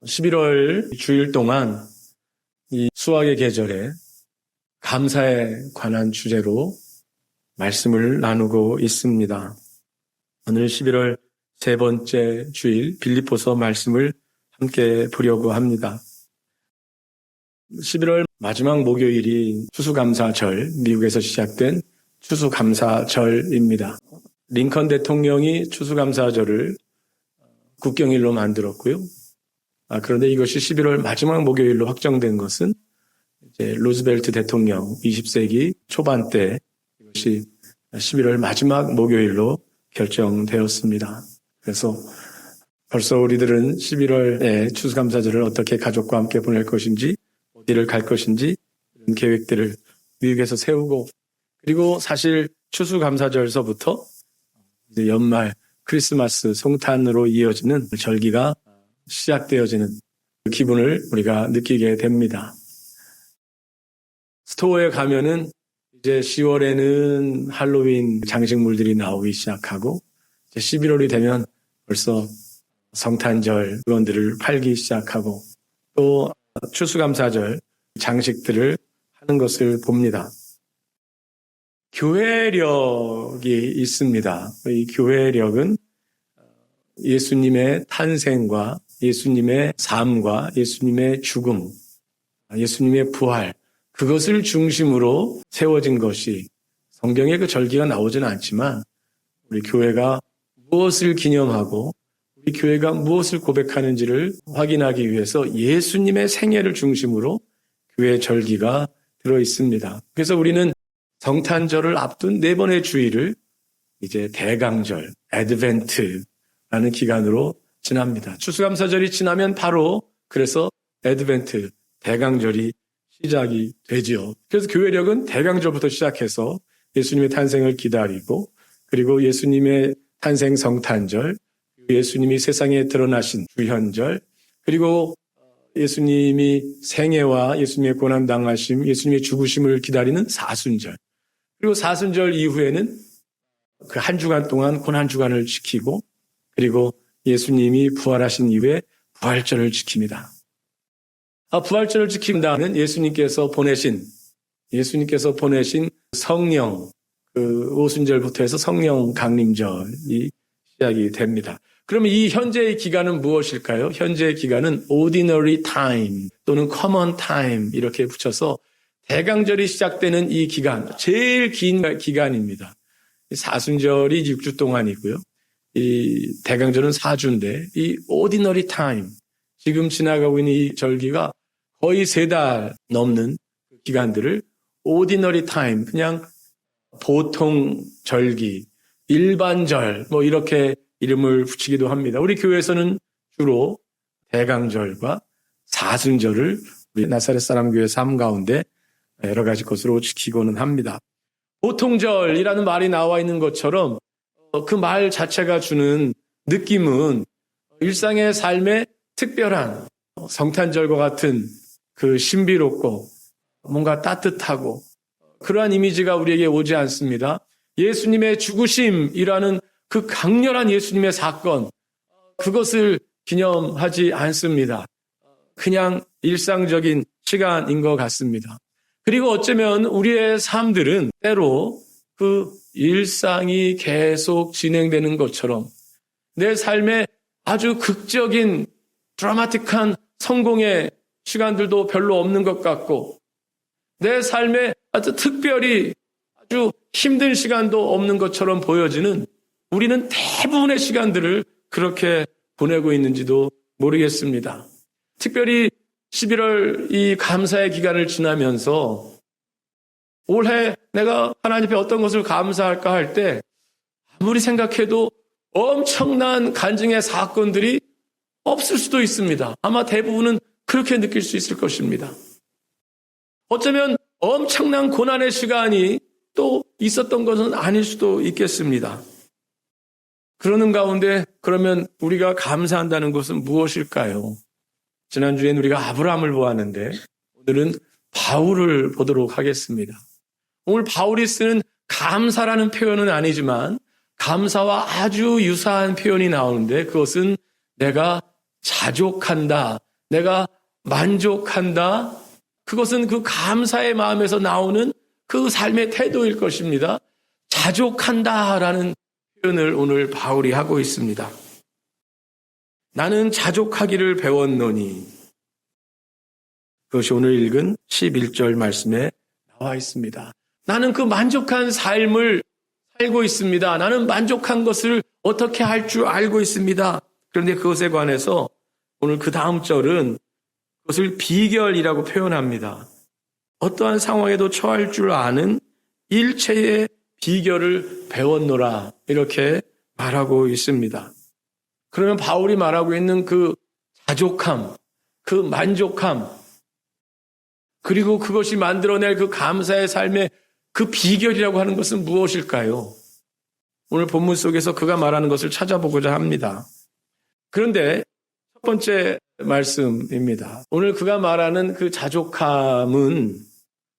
11월 주일 동안 이 수학의 계절에 감사에 관한 주제로 말씀을 나누고 있습니다. 오늘 11월 세 번째 주일 빌립보서 말씀을 함께 보려고 합니다. 11월 마지막 목요일이 추수감사절, 미국에서 시작된 추수감사절입니다. 링컨 대통령이 추수감사절을 국경일로 만들었고요. 그런데 이것이 11월 마지막 목요일로 확정된 것은 이제 루즈벨트 대통령 20세기 초반 때 이것이 11월 마지막 목요일로 결정되었습니다. 그래서 벌써 우리들은 11월에 추수감사절을 어떻게 가족과 함께 보낼 것인지, 어디를 갈 것인지 이런 계획들을 미국에서 세우고, 그리고 사실 추수감사절서부터 이제 연말 크리스마스 성탄으로 이어지는 절기가 시작되어지는 그 기분을 우리가 느끼게 됩니다. 스토어에 가면은 이제 10월에는 할로윈 장식물들이 나오기 시작하고, 이제 11월이 되면 벌써 성탄절 물건들을 팔기 시작하고, 또 추수감사절 장식들을 하는 것을 봅니다. 교회력이 있습니다. 이 교회력은 예수님의 탄생과 예수님의 삶과 예수님의 죽음, 예수님의 부활, 그것을 중심으로 세워진 것이, 성경에 그 절기가 나오지는 않지만 우리 교회가 무엇을 기념하고 우리 교회가 무엇을 고백하는지를 확인하기 위해서 예수님의 생애를 중심으로 교회 절기가 들어있습니다. 그래서 우리는 성탄절을 앞둔 네 번의 주일을 이제 대강절, 애드벤트라는 기간으로 지납니다. 추수감사절이 지나면 바로 그래서 애드벤트, 대강절이 시작이 되지요. 그래서 교회력은 대강절부터 시작해서 예수님의 탄생을 기다리고, 그리고 예수님의 탄생 성탄절, 예수님이 세상에 드러나신 주현절, 그리고 예수님이 생애와 예수님의 고난당하심, 예수님의 죽으심을 기다리는 사순절, 그리고 사순절 이후에는 그 한 주간 동안 고난주간을 지키고, 그리고 예수님이 부활하신 이후에 부활절을 지킵니다. 부활절을 지킨다는 예수님께서 보내신 성령, 그 오순절부터 해서 성령 강림절이 시작이 됩니다. 그러면 이 현재의 기간은 무엇일까요? 현재의 기간은 ordinary time 또는 common time 이렇게 붙여서 대강절이 시작되는 이 기간, 제일 긴 기간입니다. 사순절이 6주 동안이고요. 이 대강절은 4주인데 이 ordinary time, 지금 지나가고 있는 이 절기가 거의 3달 넘는 기간들을 ordinary time, 그냥 보통 절기, 일반절 뭐 이렇게 이름을 붙이기도 합니다. 우리 교회에서는 주로 대강절과 사순절을 우리 나사렛 사람 교회 삶 가운데 여러 가지 것으로 지키고는 합니다. 보통절이라는 말이 나와 있는 것처럼 그 말 자체가 주는 느낌은 일상의 삶에 특별한 성탄절과 같은 그 신비롭고 뭔가 따뜻하고 그러한 이미지가 우리에게 오지 않습니다. 예수님의 죽으심이라는 그 강렬한 예수님의 사건, 그것을 기념하지 않습니다. 그냥 일상적인 시간인 것 같습니다. 그리고 어쩌면 우리의 삶들은 때로 그 일상이 계속 진행되는 것처럼 내 삶에 아주 극적인 드라마틱한 성공의 시간들도 별로 없는 것 같고, 내 삶에 아주 특별히 아주 힘든 시간도 없는 것처럼 보여지는, 우리는 대부분의 시간들을 그렇게 보내고 있는지도 모르겠습니다. 특별히 11월 이 감사의 기간을 지나면서 올해 내가 하나님 앞에 어떤 것을 감사할까 할 때 아무리 생각해도 엄청난 간증의 사건들이 없을 수도 있습니다. 아마 대부분은 그렇게 느낄 수 있을 것입니다. 어쩌면 엄청난 고난의 시간이 또 있었던 것은 아닐 수도 있겠습니다. 그러는 가운데 그러면 우리가 감사한다는 것은 무엇일까요? 지난주엔 우리가 아브라함을 보았는데 오늘은 바울을 보도록 하겠습니다. 오늘 바울이 쓰는 감사라는 표현은 아니지만 감사와 아주 유사한 표현이 나오는데, 그것은 내가 자족한다, 내가 만족한다. 그것은 그 감사의 마음에서 나오는 그 삶의 태도일 것입니다. 자족한다라는 표현을 오늘 바울이 하고 있습니다. 나는 자족하기를 배웠노니. 그것이 오늘 읽은 11절 말씀에 나와 있습니다. 나는 그 만족한 삶을 살고 있습니다. 나는 만족한 것을 어떻게 할 줄 알고 있습니다. 그런데 그것에 관해서 오늘 그 다음 절은 그것을 비결이라고 표현합니다. 어떠한 상황에도 처할 줄 아는 일체의 비결을 배웠노라 이렇게 말하고 있습니다. 그러면 바울이 말하고 있는 그 자족함, 그 만족함, 그리고 그것이 만들어낼 그 감사의 삶의 그 비결이라고 하는 것은 무엇일까요? 오늘 본문 속에서 그가 말하는 것을 찾아보고자 합니다. 그런데 첫 번째 말씀입니다. 오늘 그가 말하는 그 자족함은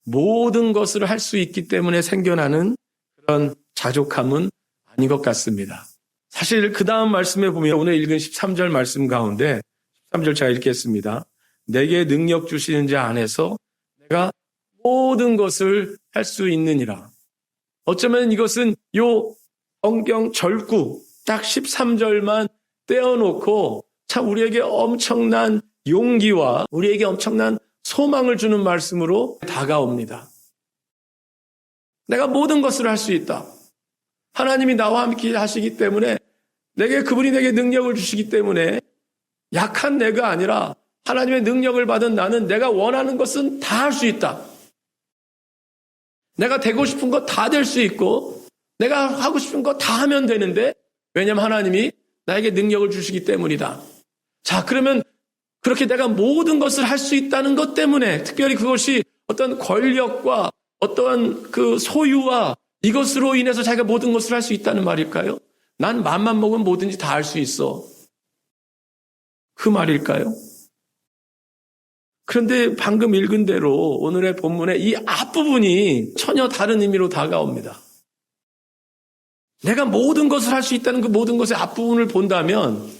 모든 것을 할 수 있기 때문에 생겨나는 그런 자족함은 아닌 것 같습니다. 사실 그 다음 말씀에 보면 오늘 읽은 13절 말씀 가운데 13절 제가 읽겠습니다. 내게 능력 주시는 자 안에서 내가 모든 것을 할 수 있느니라. 어쩌면 이것은 요 성경 절구 딱 13절만 떼어놓고 참 우리에게 엄청난 용기와 우리에게 엄청난 소망을 주는 말씀으로 다가옵니다. 내가 모든 것을 할 수 있다. 하나님이 나와 함께 하시기 때문에 그분이 내게 능력을 주시기 때문에 약한 내가 아니라 하나님의 능력을 받은 나는 내가 원하는 것은 다 할 수 있다. 내가 되고 싶은 거 다 될 수 있고 내가 하고 싶은 거 다 하면 되는데 왜냐하면 하나님이 나에게 능력을 주시기 때문이다. 자, 그러면 그렇게 내가 모든 것을 할 수 있다는 것 때문에 특별히 그것이 어떤 권력과 어떠한 그 소유와 이것으로 인해서 자기가 모든 것을 할 수 있다는 말일까요? 난 맘만 먹으면 뭐든지 다 할 수 있어. 그 말일까요? 그런데 방금 읽은 대로 오늘의 본문의 이 앞부분이 전혀 다른 의미로 다가옵니다. 내가 모든 것을 할 수 있다는 그 모든 것의 앞부분을 본다면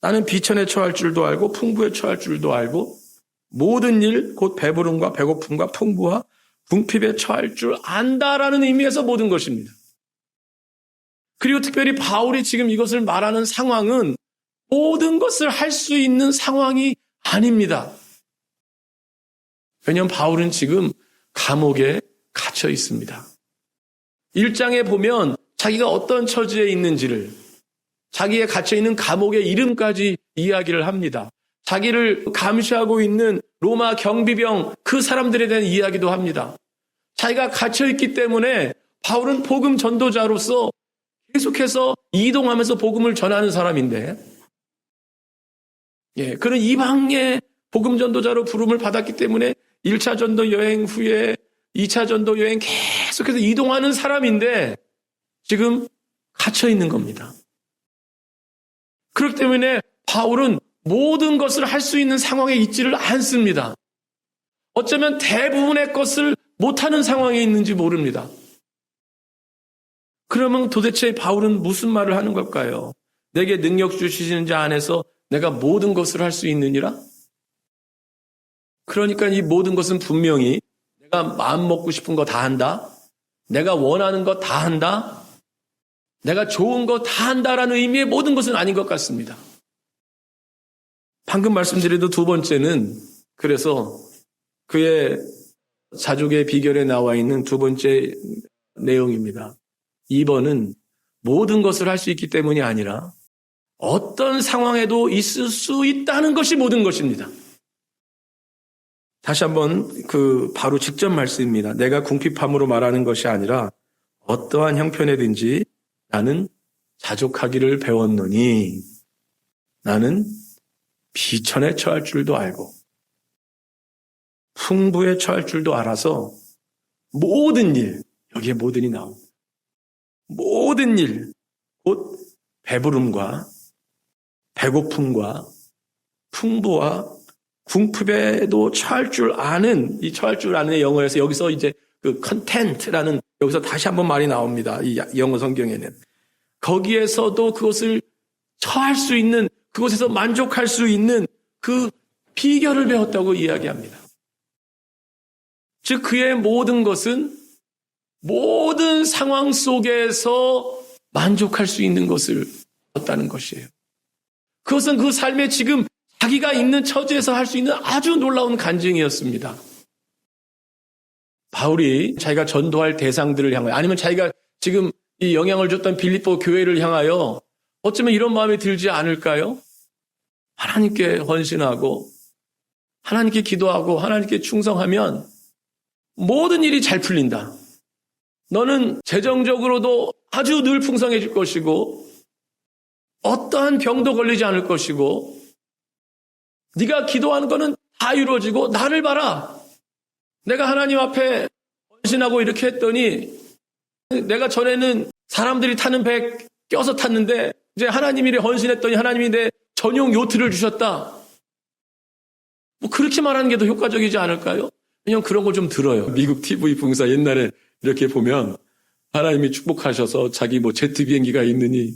나는 비천에 처할 줄도 알고 풍부에 처할 줄도 알고 모든 일 곧 배부름과 배고픔과 풍부와 궁핍에 처할 줄 안다라는 의미에서 모든 것입니다. 그리고 특별히 바울이 지금 이것을 말하는 상황은 모든 것을 할 수 있는 상황이 아닙니다. 왜냐하면 바울은 지금 감옥에 갇혀 있습니다. 1장에 보면 자기가 어떤 처지에 있는지를 자기의 갇혀있는 감옥의 이름까지 이야기를 합니다. 자기를 감시하고 있는 로마 경비병 그 사람들에 대한 이야기도 합니다. 자기가 갇혀있기 때문에 바울은 복음 전도자로서 계속해서 이동하면서 복음을 전하는 사람인데 그런 이방의 복음 전도자로 부름을 받았기 때문에 1차 전도 여행 후에 2차 전도 여행 계속해서 이동하는 사람인데 지금 갇혀있는 겁니다. 그렇기 때문에 바울은 모든 것을 할 수 있는 상황에 있지를 않습니다. 어쩌면 대부분의 것을 못하는 상황에 있는지 모릅니다. 그러면 도대체 바울은 무슨 말을 하는 걸까요? 내게 능력 주시는 자 안에서 내가 모든 것을 할 수 있느니라? 그러니까 이 모든 것은 분명히 내가 마음 먹고 싶은 거 다 한다. 내가 원하는 거 다 한다. 내가 좋은 거 다 한다라는 의미의 모든 것은 아닌 것 같습니다. 방금 말씀드린 두 번째는 그래서 그의 자족의 비결에 나와 있는 두 번째 내용입니다. 2번은 모든 것을 할 수 있기 때문이 아니라 어떤 상황에도 있을 수 있다는 것이 모든 것입니다. 다시 한번 바로 직접 말씀입니다. 내가 궁핍함으로 말하는 것이 아니라 어떠한 형편에든지 나는 자족하기를 배웠노니 나는 비천에 처할 줄도 알고 풍부에 처할 줄도 알아서 모든 일, 여기에 모든이 나옵니다. 모든 일, 곧 배부름과 배고픔과 풍부와 궁핍에도 처할 줄 아는, 이 처할 줄 아는 영어에서 여기서 이제 그 content라는 여기서 다시 한번 말이 나옵니다. 이 영어 성경에는. 거기에서도 그것을 처할 수 있는 그곳에서 만족할 수 있는 그 비결을 배웠다고 이야기합니다. 즉 그의 모든 것은 모든 상황 속에서 만족할 수 있는 것을 배웠다는 것이에요. 그것은 그 삶에 지금 자기가 있는 처지에서 할 수 있는 아주 놀라운 간증이었습니다. 바울이 자기가 전도할 대상들을 향하여 아니면 자기가 지금 이 영향을 줬던 빌립보 교회를 향하여 어쩌면 이런 마음이 들지 않을까요? 하나님께 헌신하고 하나님께 기도하고 하나님께 충성하면 모든 일이 잘 풀린다. 너는 재정적으로도 아주 늘 풍성해질 것이고 어떠한 병도 걸리지 않을 것이고 네가 기도하는 거는 다 이루어지고 나를 봐라. 내가 하나님 앞에 헌신하고 이렇게 했더니 내가 전에는 사람들이 타는 배 껴서 탔는데 이제 하나님이 헌신했더니 하나님이 내 전용 요트를 주셨다. 뭐 그렇게 말하는 게 더 효과적이지 않을까요? 왜냐면 그런 걸 좀 들어요. 미국 TV 봉사 옛날에 이렇게 보면 하나님이 축복하셔서 자기 뭐 제트 비행기가 있느니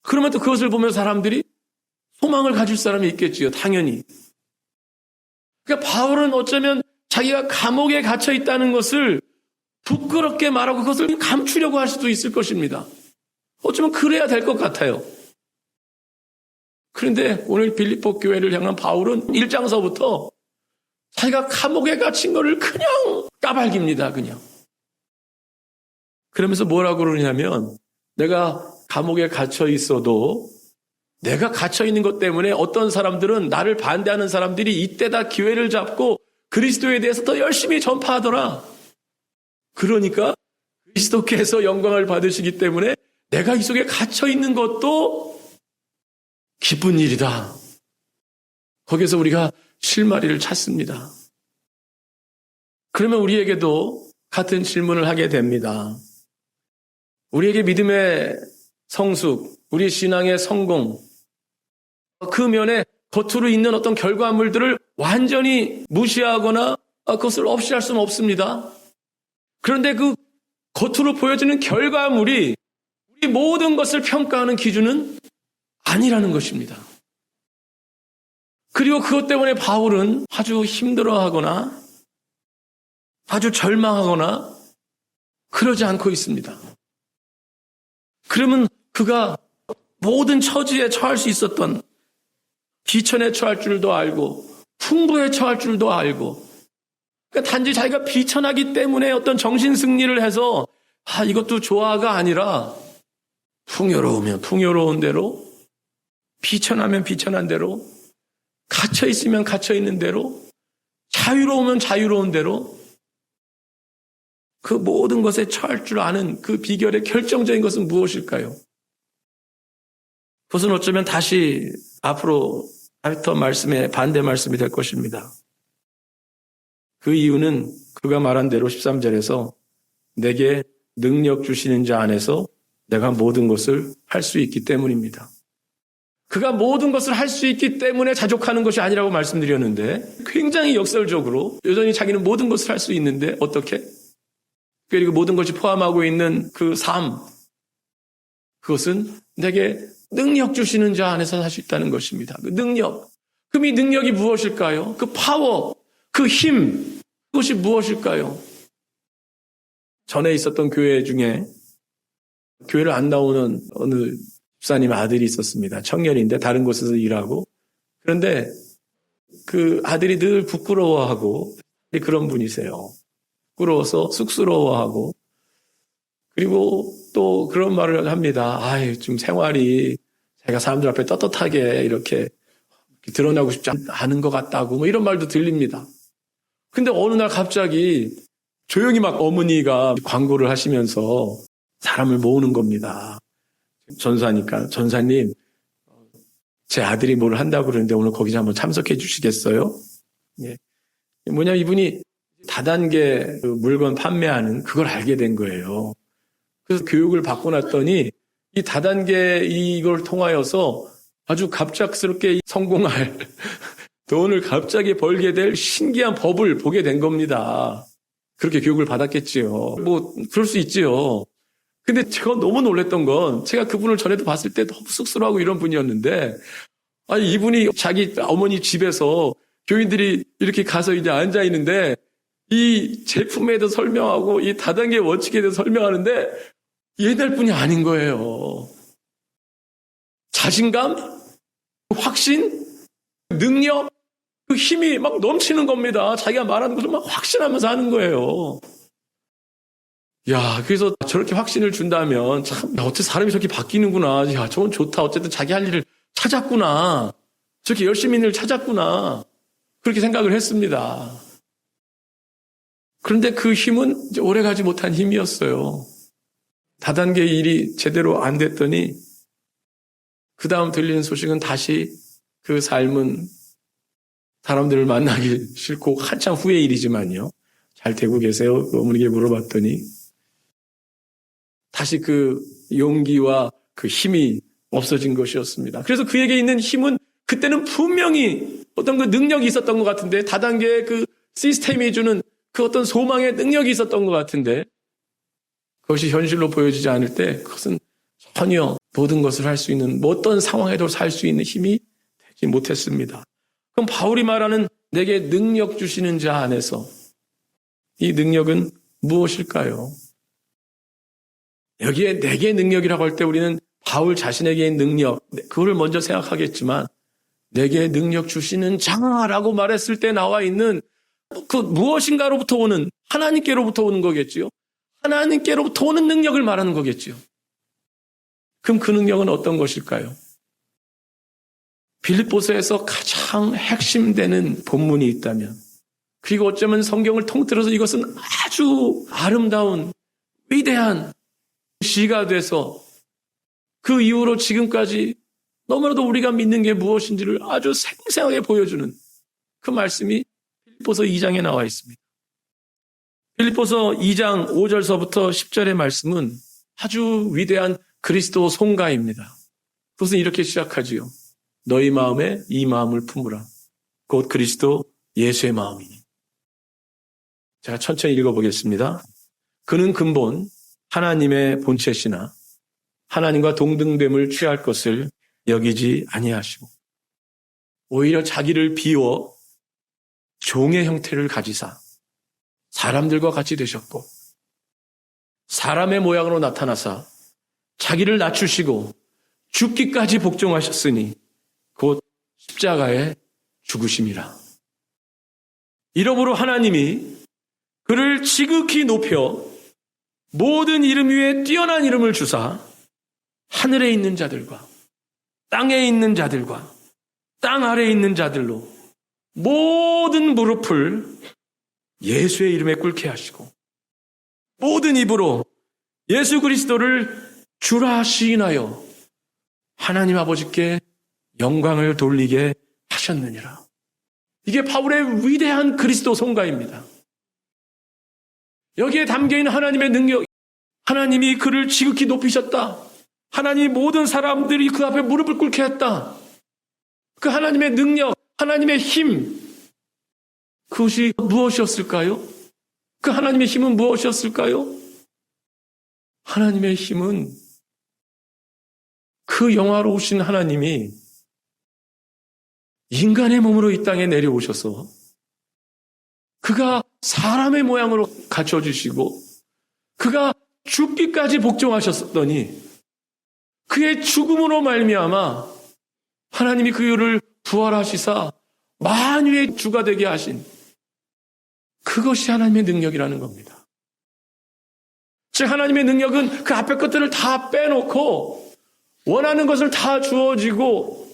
그러면 또 그것을 보면 사람들이 소망을 가질 사람이 있겠지요. 당연히. 그러니까 바울은 어쩌면 자기가 감옥에 갇혀 있다는 것을 부끄럽게 말하고 그것을 감추려고 할 수도 있을 것입니다. 어쩌면 그래야 될 것 같아요. 그런데 오늘 빌립보 교회를 향한 바울은 1장서부터 자기가 감옥에 갇힌 것을 그냥 까발깁니다. 그냥. 그러면서 뭐라고 그러냐면 내가 감옥에 갇혀 있어도 내가 갇혀 있는 것 때문에 어떤 사람들은 나를 반대하는 사람들이 이때다 기회를 잡고 그리스도에 대해서 더 열심히 전파하더라. 그러니까 그리스도께서 영광을 받으시기 때문에 내가 이 속에 갇혀 있는 것도 기쁜 일이다. 거기서 우리가 실마리를 찾습니다. 그러면 우리에게도 같은 질문을 하게 됩니다. 우리에게 믿음의 성숙, 우리 신앙의 성공, 그 면에 겉으로 있는 어떤 결과물들을 완전히 무시하거나 그것을 없이 할 수는 없습니다. 그런데 그 겉으로 보여지는 결과물이 우리 모든 것을 평가하는 기준은 아니라는 것입니다. 그리고 그것 때문에 바울은 아주 힘들어하거나 아주 절망하거나 그러지 않고 있습니다. 그러면 그가 모든 처지에 처할 수 있었던 비천에 처할 줄도 알고 풍부에 처할 줄도 알고 그러니까 단지 자기가 비천하기 때문에 어떤 정신 승리를 해서 이것도 조화가 아니라 풍요로우면 풍요로운 대로 비천하면 비천한 대로 갇혀 있으면 갇혀 있는 대로 자유로우면 자유로운 대로 그 모든 것에 처할 줄 아는 그 비결의 결정적인 것은 무엇일까요? 그것은 어쩌면 다시 앞으로 더 말씀의 반대 말씀이 될 것입니다. 그 이유는 그가 말한 대로 13절에서 내게 능력 주시는 자 안에서 내가 모든 것을 할 수 있기 때문입니다. 그가 모든 것을 할 수 있기 때문에 자족하는 것이 아니라고 말씀드렸는데 굉장히 역설적으로 여전히 자기는 모든 것을 할 수 있는데 어떻게? 그리고 모든 것이 포함하고 있는 그 삶, 그것은 내게 능력 주시는 자 안에서 할 수 있다는 것입니다. 그 능력. 그럼 이 능력이 무엇일까요? 그 파워, 그 힘, 그것이 무엇일까요? 전에 있었던 교회 중에 교회를 안 나오는 어느 집사님 아들이 있었습니다. 청년인데 다른 곳에서 일하고. 그런데 그 아들이 늘 부끄러워하고 그런 분이세요. 부끄러워서 쑥스러워하고 그리고 또 그런 말을 합니다. 좀 생활이 자기가 사람들 앞에 떳떳하게 이렇게 드러나고 싶지 않은 것 같다고 뭐 이런 말도 들립니다. 근데 어느 날 갑자기 조용히 막 어머니가 광고를 하시면서 사람을 모으는 겁니다. 전사니까 전사님 제 아들이 뭘 한다고 그러는데 오늘 거기서 한번 참석해 주시겠어요? 예. 뭐냐면 이분이 다단계 물건 판매하는 그걸 알게 된 거예요. 그래서 교육을 받고 났더니 이 다단계 이걸 통하여서 아주 갑작스럽게 성공할 돈을 갑자기 벌게 될 신기한 법을 보게 된 겁니다. 그렇게 교육을 받았겠지요. 뭐 그럴 수 있지요. 근데 제가 너무 놀랬던 건 제가 그분을 전에도 봤을 때 너무 쑥스러워하고 이런 분이었는데 아니 이분이 자기 어머니 집에서 교인들이 이렇게 가서 이제 앉아 있는데 이 제품에 대해서 설명하고 이 다단계 원칙에 대해서 설명하는데 옛날 분이 아닌 거예요. 자신감, 확신, 능력, 그 힘이 막 넘치는 겁니다. 자기가 말하는 것을 막 확신하면서 하는 거예요. 야, 그래서 저렇게 확신을 준다면 참 어째 사람이 저렇게 바뀌는구나. 야, 저건 좋다. 어쨌든 자기 할 일을 찾았구나. 저렇게 열심히 있는 일을 찾았구나. 그렇게 생각을 했습니다. 그런데 그 힘은 이제 오래가지 못한 힘이었어요. 다단계 일이 제대로 안 됐더니 그 다음 들리는 소식은 다시 그 삶은 사람들을 만나기 싫고 한참 후의 일이지만요. 잘 되고 계세요? 그 어머니에게 물어봤더니 다시 그 용기와 그 힘이 없어진 것이었습니다. 그래서 그에게 있는 힘은 그때는 분명히 어떤 그 능력이 있었던 것 같은데 다단계의 그 시스템이 주는 그 어떤 소망의 능력이 있었던 것 같은데 그것이 현실로 보여지지 않을 때 그것은 전혀 모든 것을 할 수 있는 어떤 상황에도 살 수 있는 힘이 되지 못했습니다. 그럼 바울이 말하는 내게 능력 주시는 자 안에서 이 능력은 무엇일까요? 여기에 내게 능력이라고 할 때 우리는 바울 자신에게의 능력, 그거를 먼저 생각하겠지만 내게 능력 주시는 자라고 말했을 때 나와 있는 그 무엇인가로부터 오는 하나님께로부터 오는 거겠지요. 하나님께로부터 오는 능력을 말하는 거겠지요. 그럼 그 능력은 어떤 것일까요? 빌립보서에서 가장 핵심되는 본문이 있다면 그리고 어쩌면 성경을 통틀어서 이것은 아주 아름다운 위대한 시가 돼서 그 이후로 지금까지 너무나도 우리가 믿는 게 무엇인지를 아주 생생하게 보여주는 그 말씀이 빌립보서 2장에 나와 있습니다. 빌립보서 2장 5절서부터 10절의 말씀은 아주 위대한 그리스도 송가입니다. 그것은 이렇게 시작하지요. 너희 마음에 이 마음을 품으라. 곧 그리스도 예수의 마음이니. 제가 천천히 읽어보겠습니다. 그는 근본 하나님의 본체시나 하나님과 동등됨을 취할 것을 여기지 아니하시고 오히려 자기를 비워 종의 형태를 가지사 사람들과 같이 되셨고 사람의 모양으로 나타나사 자기를 낮추시고 죽기까지 복종하셨으니 곧 십자가에 죽으심이라. 이러므로 하나님이 그를 지극히 높여 모든 이름 위에 뛰어난 이름을 주사 하늘에 있는 자들과 땅에 있는 자들과 땅 아래에 있는 자들로 모든 무릎을 예수의 이름에 꿇게 하시고 모든 입으로 예수 그리스도를 주라 시인하여 하나님 아버지께 영광을 돌리게 하셨느니라. 이게 바울의 위대한 그리스도 송가입니다. 여기에 담겨있는 하나님의 능력, 하나님이 그를 지극히 높이셨다. 하나님이 모든 사람들이 그 앞에 무릎을 꿇게 했다. 그 하나님의 능력, 하나님의 힘, 그것이 무엇이었을까요? 그 하나님의 힘은 무엇이었을까요? 하나님의 힘은 그 영화로우신 하나님이 인간의 몸으로 이 땅에 내려오셔서 그가 사람의 모양으로 갖춰주시고 그가 죽기까지 복종하셨더니 그의 죽음으로 말미암아 하나님이 그를 부활하시사 만유의 주가 되게 하신 그것이 하나님의 능력이라는 겁니다. 즉 하나님의 능력은 그 앞에 것들을 다 빼놓고 원하는 것을 다 주어지고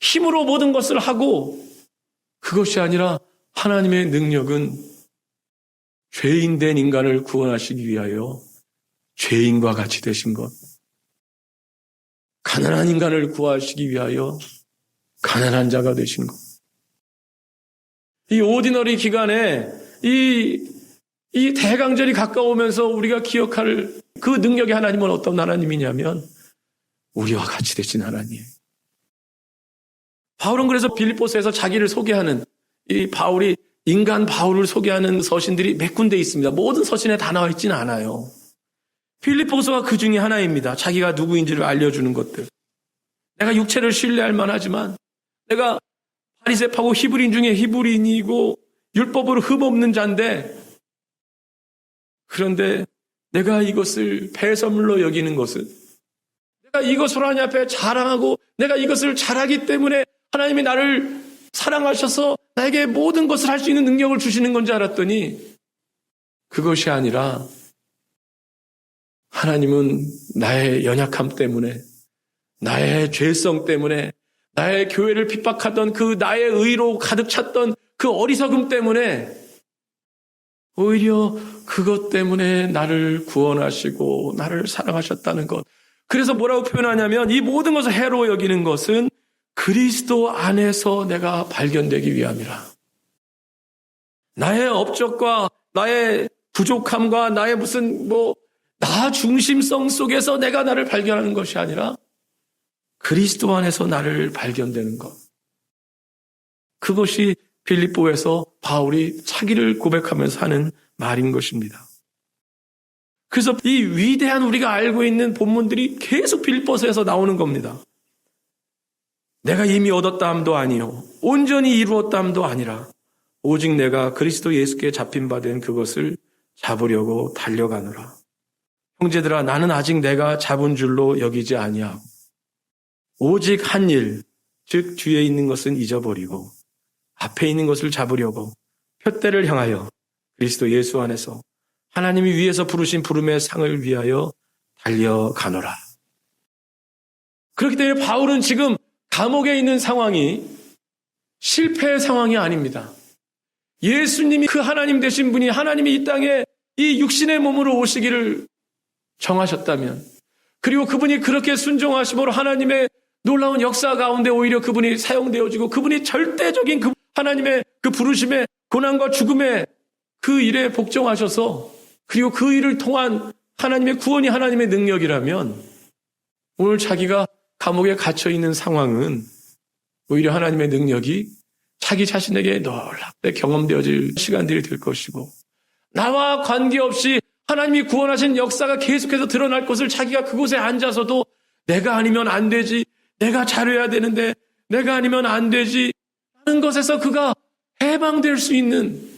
힘으로 모든 것을 하고 그것이 아니라 하나님의 능력은 죄인된 인간을 구원하시기 위하여 죄인과 같이 되신 것, 가난한 인간을 구하시기 위하여 가난한 자가 되신 것. 이 오디너리 기간에 이 대강절이 가까우면서 우리가 기억할 그 능력의 하나님은 어떤 하나님이냐면 우리와 같이 되신 하나님. 바울은 그래서 빌립보서에서 자기를 소개하는 이 바울이 인간 바울을 소개하는 서신들이 몇 군데 있습니다. 모든 서신에 다 나와 있지는 않아요. 빌립보서가 그 중에 하나입니다. 자기가 누구인지를 알려주는 것들. 내가 육체를 신뢰할 만하지만 내가 바리새파고 히브리인 중에 히브리인이고 율법으로 흠없는 자인데, 그런데 내가 이것을 배설물로 여기는 것은, 내가 이것을 하나님 앞에 자랑하고 내가 이것을 잘하기 때문에 하나님이 나를 사랑하셔서 나에게 모든 것을 할 수 있는 능력을 주시는 건지 알았더니 그것이 아니라 하나님은 나의 연약함 때문에, 나의 죄성 때문에, 나의 교회를 핍박하던 그 나의 의로 가득 찼던 그 어리석음 때문에 오히려 그것 때문에 나를 구원하시고 나를 사랑하셨다는 것. 그래서 뭐라고 표현하냐면 이 모든 것을 해로 여기는 것은 그리스도 안에서 내가 발견되기 위함이라. 나의 업적과 나의 부족함과 나의 나 중심성 속에서 내가 나를 발견하는 것이 아니라 그리스도 안에서 나를 발견되는 것. 그것이 빌립보에서 바울이 자기를 고백하면서 하는 말인 것입니다. 그래서 이 위대한 우리가 알고 있는 본문들이 계속 빌립보서에서 나오는 겁니다. 내가 이미 얻었다함도 아니요 온전히 이루었다함도 아니라 오직 내가 그리스도 예수께 잡힌 바 된 그것을 잡으려고 달려가노라. 형제들아, 나는 아직 내가 잡은 줄로 여기지 아니하고 오직 한 일, 즉 뒤에 있는 것은 잊어버리고 앞에 있는 것을 잡으려고 표대를 향하여 그리스도 예수 안에서 하나님이 위에서 부르신 부름의 상을 위하여 달려가노라. 그렇기 때문에 바울은 지금 감옥에 있는 상황이 실패의 상황이 아닙니다. 예수님이 그 하나님 되신 분이, 하나님이 이 땅에 이 육신의 몸으로 오시기를 정하셨다면, 그리고 그분이 그렇게 순종하심으로 하나님의 놀라운 역사 가운데 오히려 그분이 사용되어지고 그분이 절대적인 그 하나님의 그 부르심의 고난과 죽음의 그 일에 복종하셔서, 그리고 그 일을 통한 하나님의 구원이 하나님의 능력이라면 오늘 자기가 감옥에 갇혀 있는 상황은 오히려 하나님의 능력이 자기 자신에게 놀랍게 경험되어질 시간들이 될 것이고, 나와 관계없이 하나님이 구원하신 역사가 계속해서 드러날 것을 자기가 그곳에 앉아서도 내가 아니면 안 되지, 내가 잘해야 되는데 내가 아니면 안 되지 하는 것에서 그가 해방될 수 있는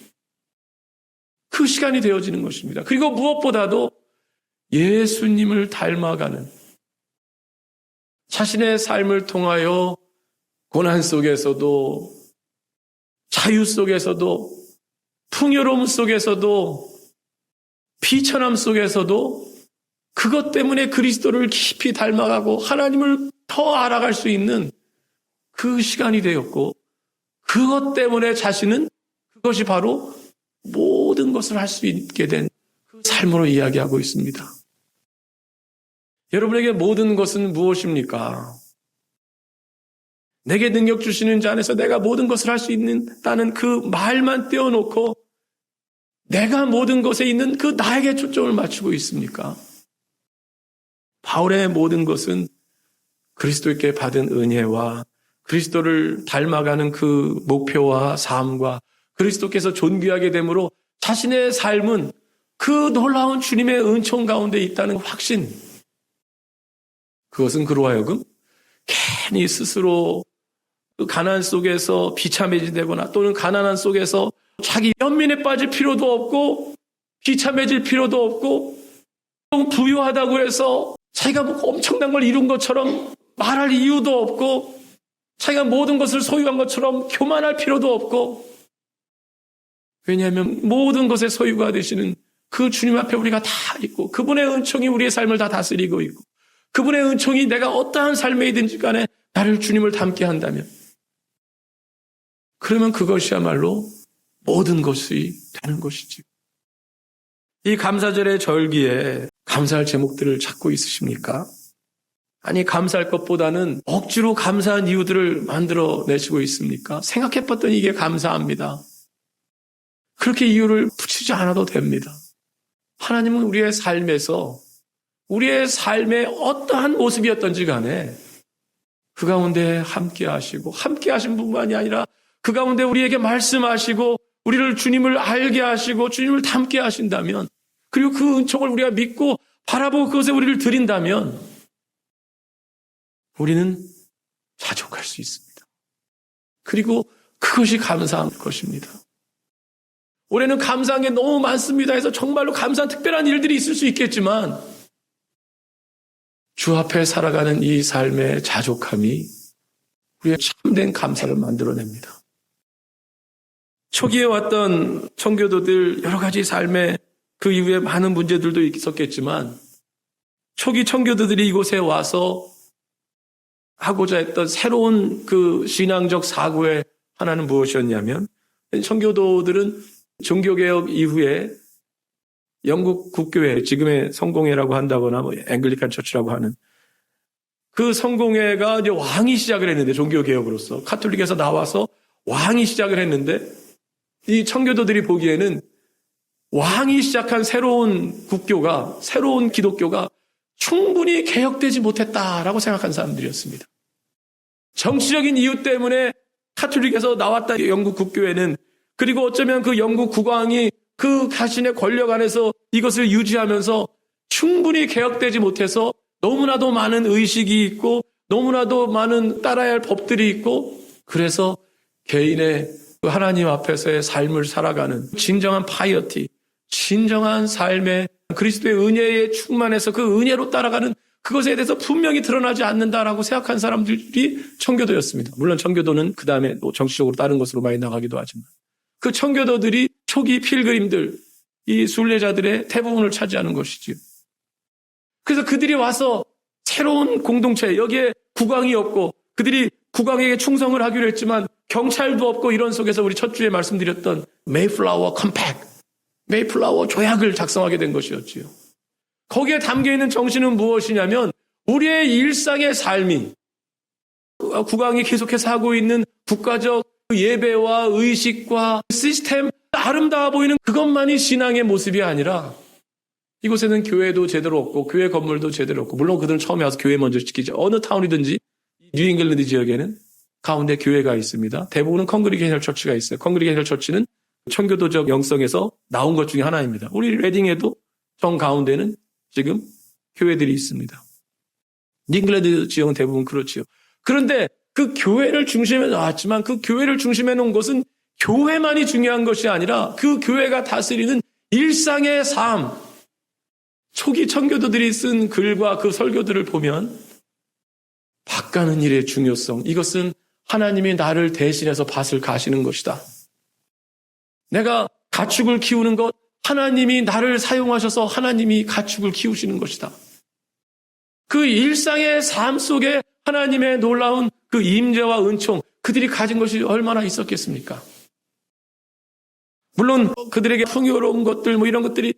그 시간이 되어지는 것입니다. 그리고 무엇보다도 예수님을 닮아가는, 자신의 삶을 통하여 고난 속에서도 자유 속에서도 풍요로움 속에서도 비천함 속에서도 그것 때문에 그리스도를 깊이 닮아가고 하나님을 더 알아갈 수 있는 그 시간이 되었고, 그것 때문에 자신은 그것이 바로 모든 것을 할 수 있게 된 그 삶으로 이야기하고 있습니다. 여러분에게 모든 것은 무엇입니까? 내게 능력 주시는 자 안에서 내가 모든 것을 할 수 있다는 그 말만 떼어놓고 내가 모든 것에 있는 그 나에게 초점을 맞추고 있습니까? 바울의 모든 것은 그리스도께 받은 은혜와 그리스도를 닮아가는 그 목표와 삶과 그리스도께서 존귀하게 됨으로 자신의 삶은 그 놀라운 주님의 은총 가운데 있다는 확신, 그것은 그로 하여금 괜히 스스로 가난 속에서 비참해지거나 또는 가난한 속에서 자기 연민에 빠질 필요도 없고 비참해질 필요도 없고 부유하다고 해서 자기가 뭐 엄청난 걸 이룬 것처럼 말할 이유도 없고 자기가 모든 것을 소유한 것처럼 교만할 필요도 없고, 왜냐하면 모든 것의 소유가 되시는 그 주님 앞에 우리가 다 있고 그분의 은총이 우리의 삶을 다 다스리고 있고 그분의 은총이 내가 어떠한 삶이든지 간에 나를 주님을 닮게 한다면, 그러면 그것이야말로 모든 것이 되는 것이지. 이 감사절의 절기에 감사할 제목들을 찾고 있으십니까? 아니, 감사할 것보다는 억지로 감사한 이유들을 만들어 내시고 있습니까? 생각해 봤더니 이게 감사합니다. 그렇게 이유를 붙이지 않아도 됩니다. 하나님은 우리의 삶에서 우리의 삶의 어떠한 모습이었던지 간에 그 가운데 함께 하시고, 함께 하신 뿐만이 아니라 그 가운데 우리에게 말씀하시고 우리를 주님을 알게 하시고 주님을 닮게 하신다면, 그리고 그 은총을 우리가 믿고 바라보고 그것에 우리를 드린다면 우리는 자족할 수 있습니다. 그리고 그것이 감사한 것입니다. 올해는 감사한 게 너무 많습니다 해서 정말로 감사한 특별한 일들이 있을 수 있겠지만 주 앞에 살아가는 이 삶의 자족함이 우리의 참된 감사를 만들어냅니다. 초기에 왔던 청교도들 여러 가지 삶의 그 이후에 많은 문제들도 있었겠지만 초기 청교도들이 이곳에 와서 하고자 했던 새로운 그 신앙적 사고의 하나는 무엇이었냐면 청교도들은 종교개혁 이후에 영국 국교회, 지금의 성공회라고 한다거나 뭐 앵글리칸 처치라고 하는 그 성공회가 이제 왕이 시작을 했는데 종교개혁으로서 카톨릭에서 나와서 왕이 시작을 했는데 이 청교도들이 보기에는 왕이 시작한 새로운 국교가 새로운 기독교가 충분히 개혁되지 못했다라고 생각한 사람들이었습니다. 정치적인 이유 때문에 카톨릭에서 나왔다 영국 국교회는 그리고 어쩌면 그 영국 국왕이 그 자신의 권력 안에서 이것을 유지하면서 충분히 개혁되지 못해서 너무나도 많은 의식이 있고 너무나도 많은 따라야 할 법들이 있고 그래서 개인의 하나님 앞에서의 삶을 살아가는 진정한 파이어티, 진정한 삶의 그리스도의 은혜에 충만해서 그 은혜로 따라가는 그것에 대해서 분명히 드러나지 않는다라고 생각한 사람들이 청교도였습니다. 물론 청교도는 그 다음에 정치적으로 다른 것으로 많이 나가기도 하지만 그 청교도들이 초기 필그림들, 이 순례자들의 대부분을 차지하는 것이지요. 그래서 그들이 와서 새로운 공동체, 여기에 국왕이 없고 그들이 국왕에게 충성을 하기로 했지만 경찰도 없고 이런 속에서 우리 첫 주에 말씀드렸던 메이플라워 컴팩, 메이플라워 조약을 작성하게 된 것이었지요. 거기에 담겨있는 정신은 무엇이냐면 우리의 일상의 삶이 국왕이 계속해서 하고 있는 국가적 예배와 의식과 시스템, 아름다워 보이는 그것만이 신앙의 모습이 아니라 이곳에는 교회도 제대로 없고 교회 건물도 제대로 없고 물론 그들은 처음에 와서 교회 먼저 지키죠. 어느 타운이든지 뉴잉글랜드 지역에는 가운데 교회가 있습니다. 대부분은 컨그리게이션 처치가 있어요. 컨그리게이션 처치는 청교도적 영성에서 나온 것 중에 하나입니다. 우리 레딩에도 정 가운데는 지금 교회들이 있습니다. 잉글랜드 지역은 대부분 그렇지요. 그런데 그 교회를 중심에 나왔지만 그 교회를 중심에 놓은 것은 교회만이 중요한 것이 아니라 그 교회가 다스리는 일상의 삶, 초기 청교도들이 쓴 글과 그 설교들을 보면 밭가는 일의 중요성, 이것은 하나님이 나를 대신해서 밭을 가시는 것이다. 내가 가축을 키우는 것, 하나님이 나를 사용하셔서 하나님이 가축을 키우시는 것이다. 그 일상의 삶 속에 하나님의 놀라운 그 임재와 은총, 그들이 가진 것이 얼마나 있었겠습니까? 물론 그들에게 풍요로운 것들, 뭐 이런 것들이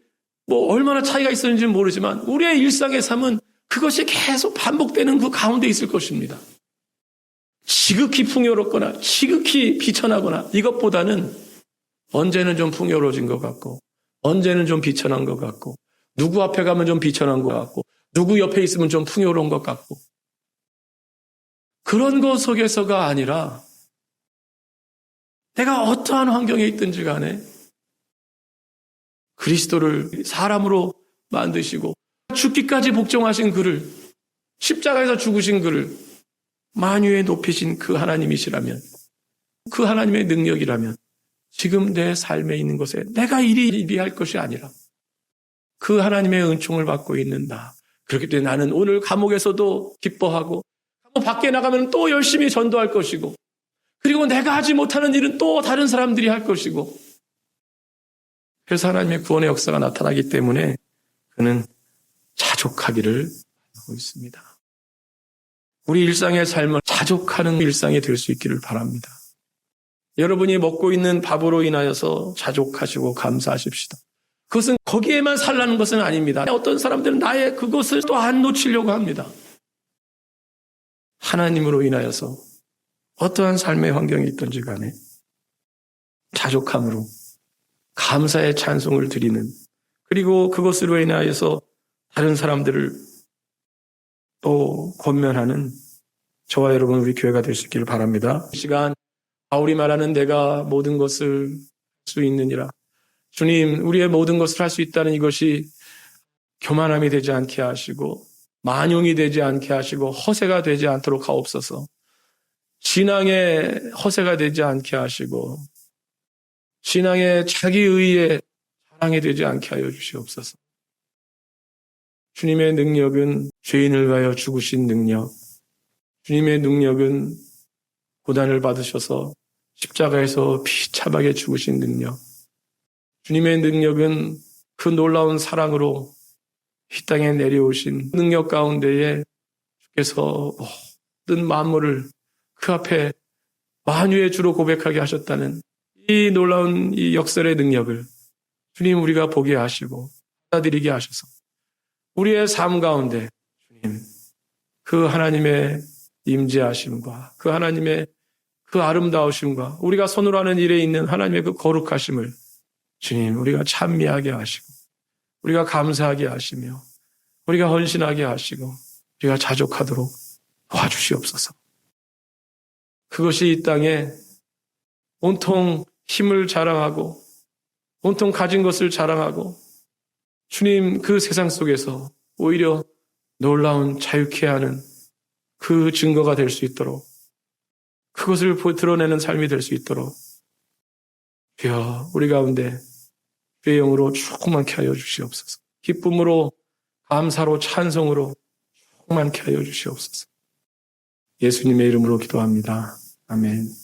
뭐 얼마나 차이가 있었는지는 모르지만 우리의 일상의 삶은 그것이 계속 반복되는 그 가운데 있을 것입니다. 지극히 풍요롭거나 지극히 비천하거나 이것보다는 언제는 좀 풍요로워진 것 같고 언제는 좀 비천한 것 같고 누구 앞에 가면 좀 비천한 것 같고 누구 옆에 있으면 좀 풍요로운 것 같고 그런 것 속에서가 아니라 내가 어떠한 환경에 있든지 간에 그리스도를 사람으로 만드시고 죽기까지 복종하신 그를 십자가에서 죽으신 그를 만유에 높이신 그 하나님이시라면 그 하나님의 능력이라면 지금 내 삶에 있는 것에 내가 이리 할 것이 아니라 그 하나님의 은총을 받고 있는다. 그렇기 때문에 나는 오늘 감옥에서도 기뻐하고 감옥 밖에 나가면 또 열심히 전도할 것이고 그리고 내가 하지 못하는 일은 또 다른 사람들이 할 것이고 그래서 하나님의 구원의 역사가 나타나기 때문에 그는 자족하기를 하고 있습니다. 우리 일상의 삶을 자족하는 일상이 될 수 있기를 바랍니다. 여러분이 먹고 있는 밥으로 인하여서 자족하시고 감사하십시다. 그것은 거기에만 살라는 것은 아닙니다. 어떤 사람들은 나의 그것을 또 안 놓치려고 합니다. 하나님으로 인하여서 어떠한 삶의 환경이 있든지 간에 자족함으로 감사의 찬송을 드리는 그리고 그것으로 인하여서 다른 사람들을 또 권면하는 저와 여러분 우리 교회가 될 수 있기를 바랍니다. 이 시간 바울이 말하는 내가 모든 것을 할 수 있느니라. 주님, 우리의 모든 것을 할 수 있다는 이것이 교만함이 되지 않게 하시고 만용이 되지 않게 하시고 허세가 되지 않도록 하옵소서. 신앙의 허세가 되지 않게 하시고 신앙의 자기의의 자랑이 되지 않게 하여 주시옵소서. 주님의 능력은 죄인을 위하여 죽으신 능력, 주님의 능력은 고난을 받으셔서 십자가에서 비참하게 죽으신 능력, 주님의 능력은 그 놀라운 사랑으로 이 땅에 내려오신 능력 가운데에 주께서 모든 만물을 그 앞에 만유의 주로 고백하게 하셨다는 이 놀라운 이 역설의 능력을 주님 우리가 보게 하시고 받아들이게 하셔서 우리의 삶 가운데 주님 그 하나님의 임재하심과 그 하나님의 그 아름다우심과 우리가 손으로 하는 일에 있는 하나님의 그 거룩하심을 주님 우리가 찬미하게 하시고 우리가 감사하게 하시며 우리가 헌신하게 하시고 우리가 자족하도록 도와주시옵소서. 그것이 이 땅에 온통 힘을 자랑하고 온통 가진 것을 자랑하고 주님 그 세상 속에서 오히려 놀라운 자유케 하는 그 증거가 될 수 있도록 그것을 드러내는 삶이 될 수 있도록 주여 우리 가운데 주의 영으로 충만케 하여 주시옵소서. 기쁨으로 감사로 찬송으로 충만케 하여 주시옵소서. 예수님의 이름으로 기도합니다. 아멘.